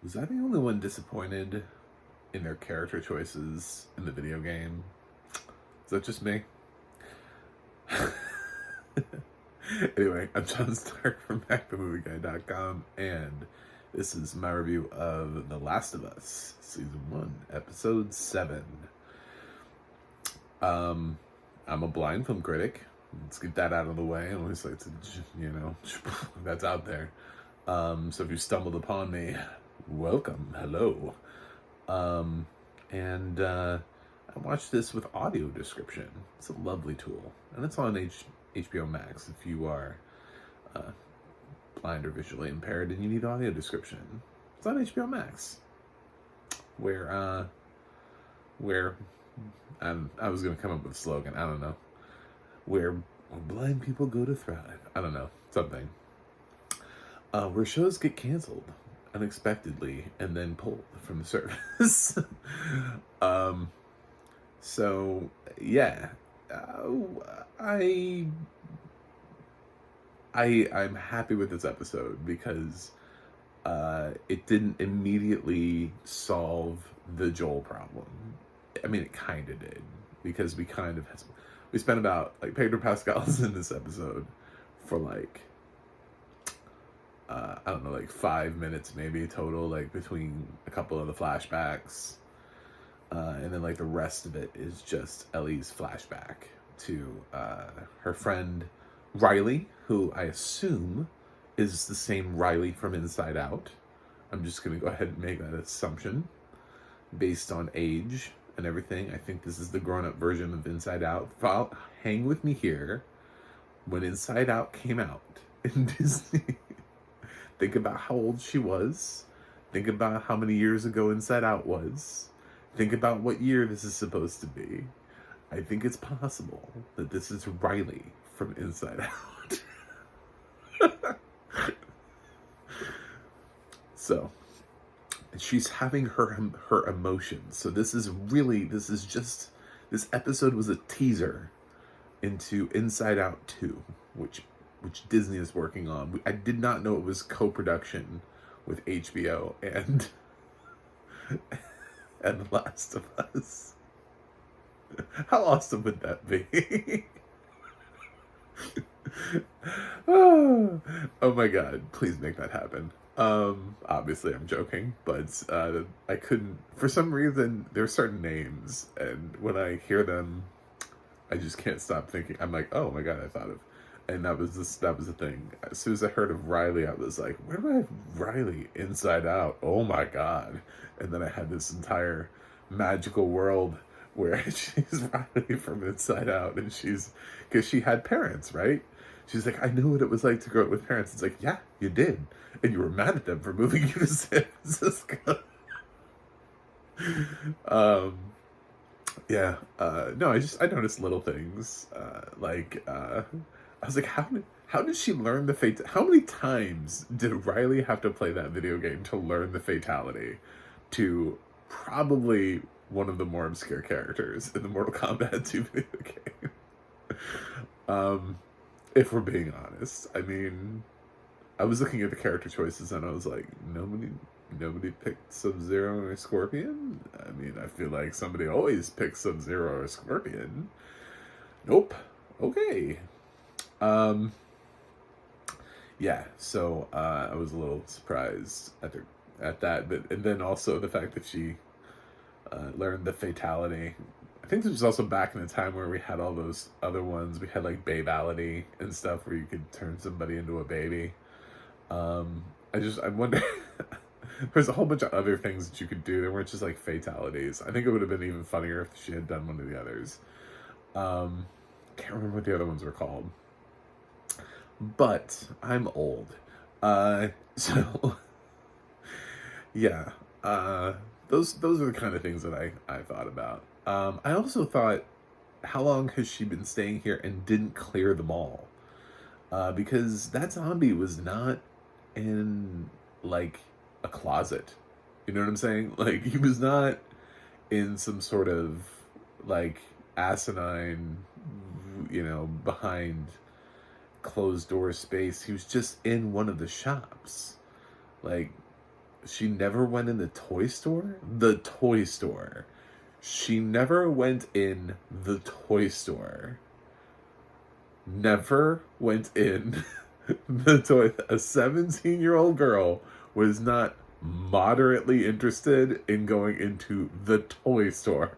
Was I the only one disappointed in their character choices in the video game? Is that just me? Anyway, I'm John Stark from BackTheMovieGuy.com, and this is my review of The Last of Us, Season 1, Episode 7. I'm a blind film critic. Let's get that out of the way. I always like to, that's out there. So if you stumbled upon me, welcome, hello. And I watched this with audio description. It's a lovely tool, and it's on HBO MAX if you are blind or visually impaired and you need audio description. It's on HBO MAX, where I was gonna come up with a slogan. I don't know. Where blind people go to thrive. I don't know, something. Where shows get canceled unexpectedly and then pulled from the service. So yeah, I I'm happy with this episode because it didn't immediately solve the Joel problem. I mean, it kind of did, because we spent about, like, Pedro Pascal's in this episode for like I don't know, like 5 minutes maybe total, like between a couple of the flashbacks, and then like the rest of it is just Ellie's flashback to her friend Riley, who I assume is the same Riley from Inside Out. I'm just gonna go ahead and make that assumption based on age and everything. I think this is the grown-up version of Inside Out. Hang with me here. When Inside Out came out in Disney, think about how old she was. Think about how many years ago Inside Out was. Think about what year this is supposed to be. I think it's possible that this is Riley from Inside Out. So, she's having her emotions. So this episode was a teaser into Inside Out 2, which Disney is working on. I did not know it was co-production with HBO and The Last of Us. How awesome would that be? Oh my god, please make that happen. Obviously I'm joking, but I couldn't, for some reason, there's certain names, and when I hear them, I just can't stop thinking. I'm like, oh my god, I thought of, and that was the thing. As soon as I heard of Riley, I was like, where do I have Riley? Inside Out. Oh my god. And then I had this entire magical world where she's Riley from Inside Out, and because she had parents, right? She's like, I knew what it was like to grow up with parents. It's like, yeah, you did. And you were mad at them for moving you to San Francisco. Yeah. No, I noticed little things. I was like, how did she learn the fate? How many times did Riley have to play that video game to learn the fatality to probably one of the more obscure characters in the Mortal Kombat 2 video game? If we're being honest. I mean, I was looking at the character choices and I was like, nobody picked Sub-Zero or Scorpion? I mean, I feel like somebody always picks Sub-Zero or Scorpion. Nope. Okay. Yeah, so I was a little surprised at that, but and then also the fact that she learned the fatality. I think this was also back in the time where we had all those other ones. We had like Babality and stuff where you could turn somebody into a baby. I wonder. There's a whole bunch of other things that you could do. They weren't just like fatalities. I think it would have been even funnier if she had done one of the others. Can't remember what the other ones were called. But I'm old. So yeah. Those are the kind of things that I thought about. I also thought, how long has she been staying here and didn't clear the mall? Because that zombie was not in, like, a closet. You know what I'm saying? Like, he was not in some sort of, like, asinine, behind closed door space. He was just in one of the shops. Like, she never went in the toy store? The toy store. She never went in the toy store. Never went in the toy. A 17-year-old girl was not moderately interested in going into the toy store.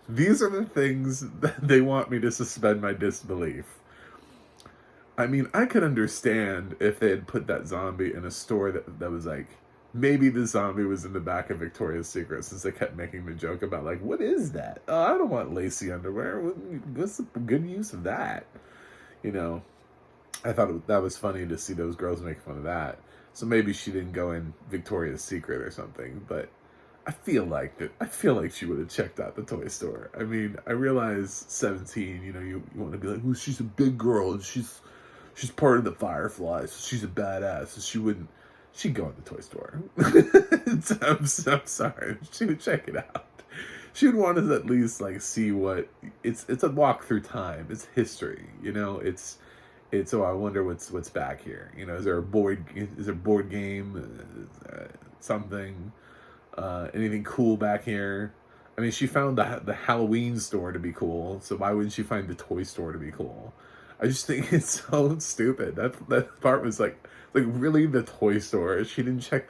These are the things that they want me to suspend my disbelief. I mean, I could understand if they had put that zombie in a store that was like, maybe the zombie was in the back of Victoria's Secret, since they kept making the joke about, like, what is that? Oh, I don't want lacy underwear. What's the good use of that? You know, I thought that was funny to see those girls make fun of that. So maybe she didn't go in Victoria's Secret or something, but I feel like she would have checked out the toy store. I mean, I realize 17, you want to be like, well, she's a big girl and she's part of the Fireflies, so she's a badass. So she'd go in the toy store. I'm sorry. She would check it out. She would want to at least like see what it's a walk through time. It's history, it's oh, I wonder what's back here. Is there a board game? Something anything cool back here? I mean, she found the Halloween store to be cool, so why wouldn't she find the toy store to be cool? I just think it's so stupid. That part was like really the toy store. She didn't check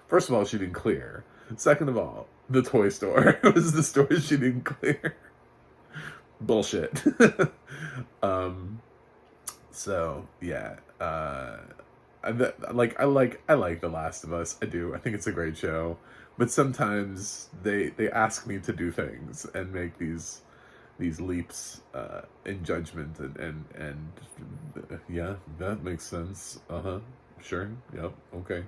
first of all, she didn't clear. Second of all, the toy store was the store she didn't clear. Bullshit. So yeah. I like The Last of Us. I do. I think it's a great show. But sometimes they ask me to do things and make these leaps in judgment and yeah, that makes sense. Sure, yep, okay.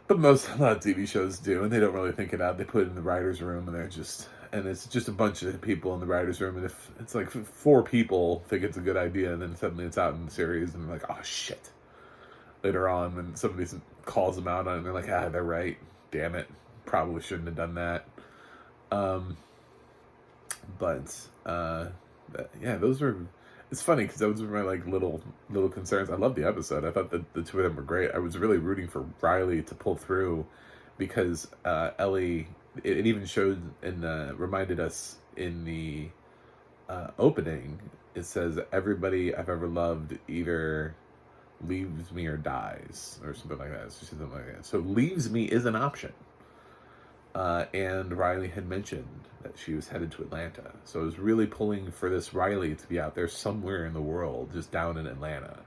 But a lot of TV shows do, and they don't really think it out. They put it in the writer's room, and it's just a bunch of people in the writer's room, and if it's like 4 people think it's a good idea, and then suddenly it's out in the series, and they're like, oh shit. Later on, when somebody calls them out on it, and they're like, they're right. Damn it. Probably shouldn't have done that. Yeah, it's funny because those were my like little concerns. I love the episode. I thought that the two of them were great. I was really rooting for Riley to pull through because Ellie, it even showed reminded us in the opening. It says everybody I've ever loved either leaves me or dies or something like that. Something like that. So leaves me is an option. And Riley had mentioned that she was headed to Atlanta. So I was really pulling for this Riley to be out there somewhere in the world, just down in Atlanta,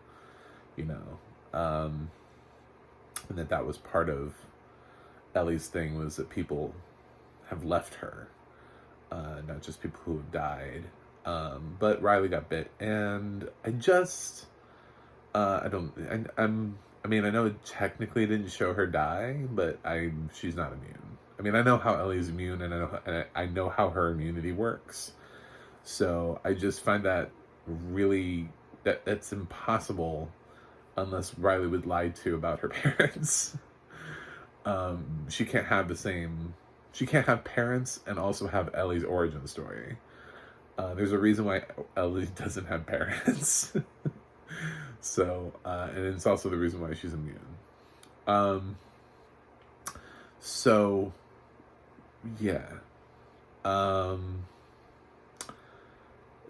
and that was part of Ellie's thing, was that people have left her, not just people who have died. But Riley got bit, and I know it technically didn't show her die, but she's not immune. I mean, I know how Ellie's immune, and I know how her immunity works. So I just find that really that's impossible unless Riley was lied to about her parents. She can't have she can't have parents and also have Ellie's origin story. There's a reason why Ellie doesn't have parents. So, and it's also the reason why she's immune. So, yeah.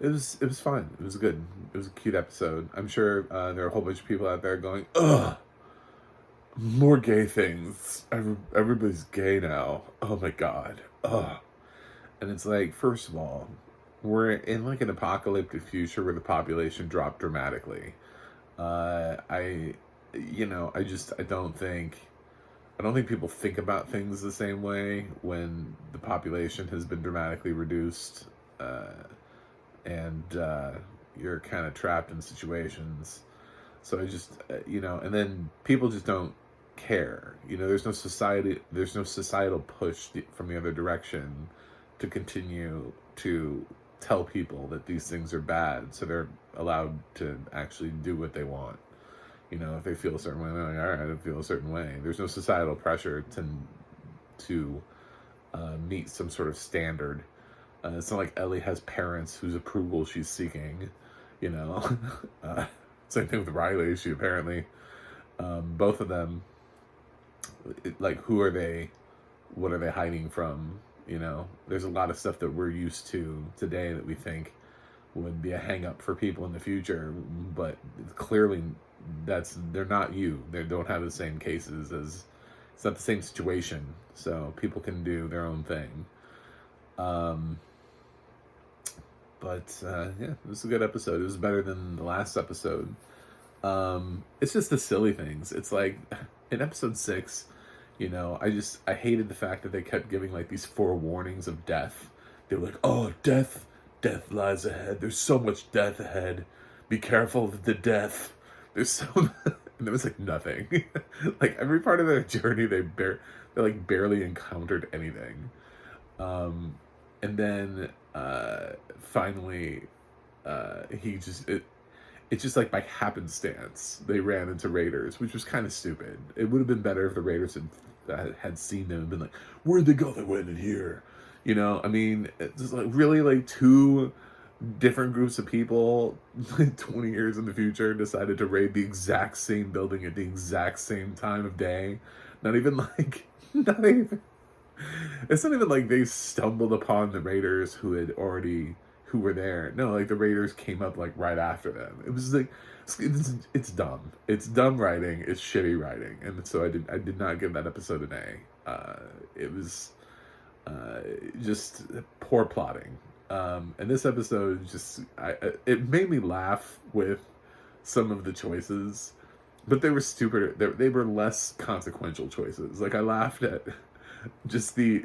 It was fun. It was good. It was a cute episode. I'm sure there are a whole bunch of people out there going, ugh, more gay things. Everybody's gay now. Oh my god. Ugh. And it's like, first of all, we're in like an apocalyptic future where the population dropped dramatically. I don't think people think about things the same way when the population has been dramatically reduced, and you're kind of trapped in situations. So I just, and then people just don't care. There's no societal push from the other direction to continue to tell people that these things are bad, so they're allowed to actually do what they want. If they feel a certain way, they're like, all right, I feel a certain way. There's no societal pressure to meet some sort of standard. It's not like Ellie has parents whose approval she's seeking, Same thing with Riley. She apparently, both of them, like, who are they? What are they hiding from? You know, there's a lot of stuff that we're used to today that we think would be a hang up for people in the future, but clearly they're not you. They don't have the same cases as, it's not the same situation. So people can do their own thing. Yeah, it was a good episode. It was better than the last episode. It's just the silly things. It's like in episode 6, you know, I hated the fact that they kept giving like these forewarnings of death. They were like, oh, death lies ahead. There's so much death ahead. Be careful of the death. There's so and there was like nothing. Like every part of their journey, they like barely encountered anything. And then finally, it's just like by happenstance they ran into raiders, which was kind of stupid. It would have been better if the raiders had seen them and been like, "Where'd they go? They went in here." You know, I mean, it's like really like two different groups of people, 20 years in the future, decided to raid the exact same building at the exact same time of day. Not even like, not even. It's not even like they stumbled upon the raiders who were there. No, like the raiders came up like right after them. It was like it's dumb. It's dumb writing. It's shitty writing, and so I did not give that episode an A. It was just poor plotting. And this episode it made me laugh with some of the choices, but they were stupid. They were less consequential choices. Like I laughed at just the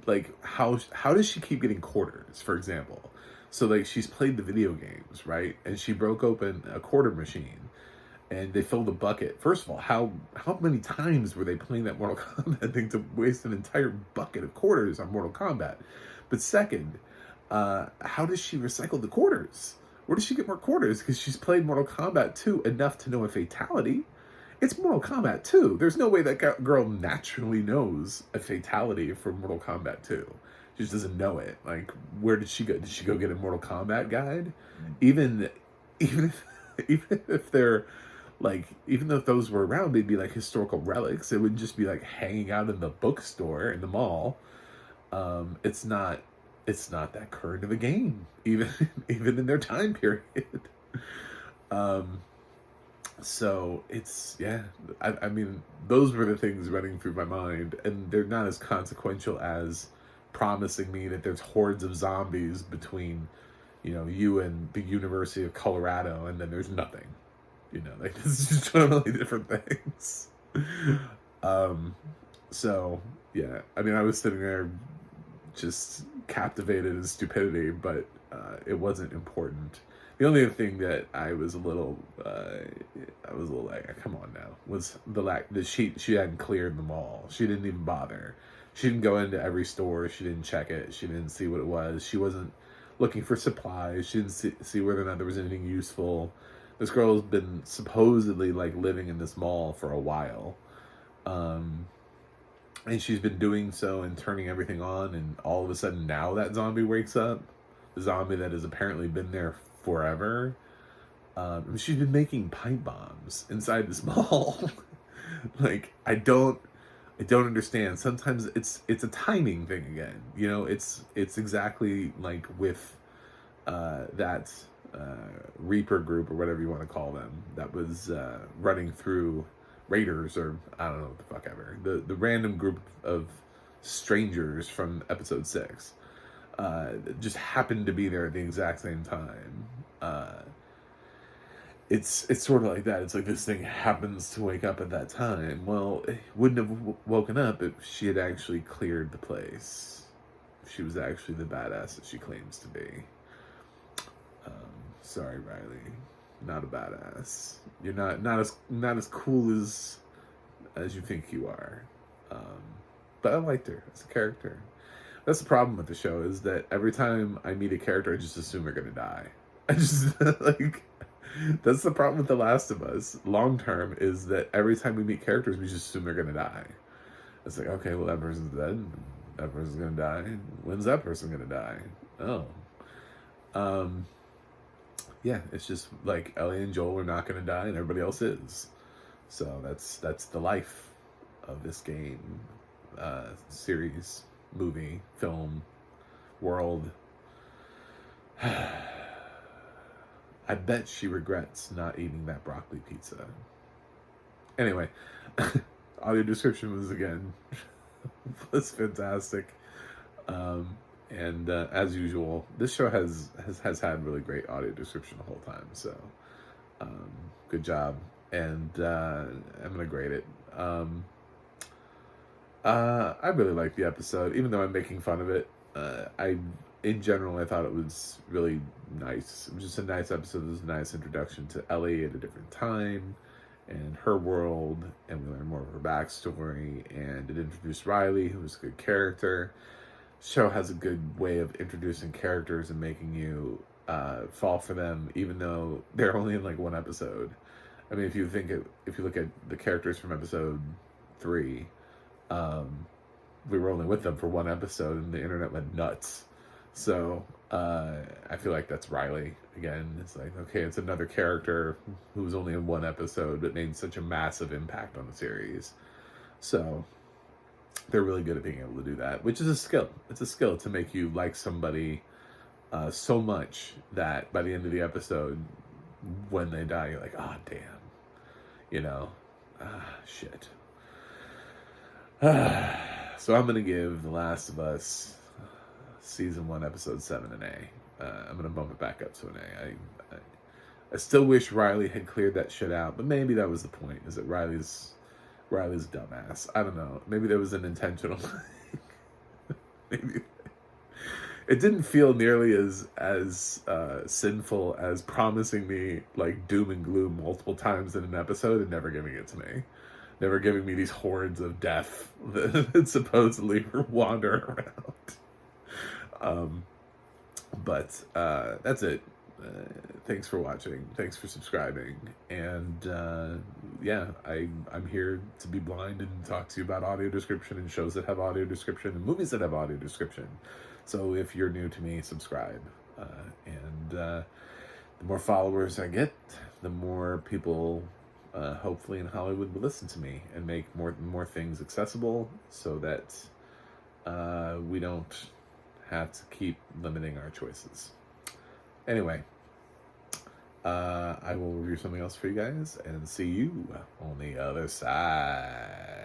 like how does she keep getting quarters, for example? So like she's played the video games, right? And she broke open a quarter machine and they filled a bucket. First of all, how many times were they playing that Mortal Kombat thing to waste an entire bucket of quarters on Mortal Kombat? But second, how does she recycle the quarters? Where does she get more quarters? Because she's played Mortal Kombat 2 enough to know a fatality. It's Mortal Kombat 2. There's no way that girl naturally knows a fatality from Mortal Kombat 2. She just doesn't know it. Like, where did she go? Did she go get a Mortal Kombat guide? Even if they're like, even though if those were around, they'd be like historical relics. It would just be like hanging out in the bookstore in the mall. It's not that current of a game, even in their time period. So it's, yeah, I mean, those were the things running through my mind, and they're not as consequential as promising me that there's hordes of zombies between, you know, you and the University of Colorado, and then there's nothing. You know, like, this is just totally different things. So, yeah, I mean, I was sitting there just captivated in stupidity, but it wasn't important. The only thing that I was a little like, come on now, was the she hadn't cleared the mall. She didn't even bother. She didn't go into every store. She didn't check it. She didn't see what it was. She wasn't looking for supplies. She didn't see whether or not there was anything useful. This girl has been supposedly like living in this mall for a while. And she's been doing so and turning everything on, and all of a sudden now that zombie wakes up. The zombie that has apparently been there forever. She's been making pipe bombs inside this mall. Like, I don't understand. Sometimes it's a timing thing again. You know, it's exactly like with that Reaper group or whatever you want to call them that was running through Raiders, or I don't know what the fuck ever. The random group of strangers from episode 6 just happened to be there at the exact same time. It's sort of like that. It's like this thing happens to wake up at that time. Well, it wouldn't have woken up if she had actually cleared the place. If she was actually the badass that she claims to be. Sorry, Riley, not a badass. You're not as cool as you think you are. But I liked her as a character. That's the problem with the show, is that every time I meet a character, I just assume they're gonna die. I just like, that's the problem with The Last of Us long term, is that every time we meet characters, we just assume they're gonna die. It's like, okay, well, that person's dead. That person's gonna die. When's that person gonna die? Oh. Yeah, it's just like Ellie and Joel are not gonna die, and everybody else is. So that's the life of this game, series, movie, film, world. I bet she regrets not eating that broccoli pizza. Anyway, audio description was fantastic. And as usual, this show has had really great audio description the whole time. So good job, and I'm gonna grade it. I really liked the episode, even though I'm making fun of it. In general, I thought it was really nice. It was just a nice episode. It was a nice introduction to Ellie at a different time and her world, and we learned more of her backstory, and it introduced Riley, who was a good character. The show has a good way of introducing characters and making you fall for them, even though they're only in like one episode. I mean, if you look at the characters from episode 3, we were only with them for one episode, and the internet went nuts. So I feel like that's Riley again. It's like, okay, it's another character who was only in one episode but made such a massive impact on the series. So they're really good at being able to do that, which is a skill. It's a skill to make you like somebody so much that by the end of the episode, when they die, you're like, ah, oh, damn. You know, shit. So I'm going to give The Last of Us Season 1, Episode 7 an A. I'm going to bump it back up to an A. I still wish Riley had cleared that shit out, but maybe that was the point, is that Riley's a dumbass. I don't know. Maybe there was an intentional... Maybe... It didn't feel nearly as sinful as promising me like doom and gloom multiple times in an episode and never giving it to me. Never giving me these hordes of death that supposedly wander around. But that's it. Thanks for watching. Thanks for subscribing. And yeah, I'm here to be blind and talk to you about audio description and shows that have audio description and movies that have audio description. So if you're new to me, subscribe. And the more followers I get, the more people, hopefully in Hollywood, will listen to me and make more things accessible, so that we don't have to keep limiting our choices. Anyway, I will review something else for you guys and see you on the other side.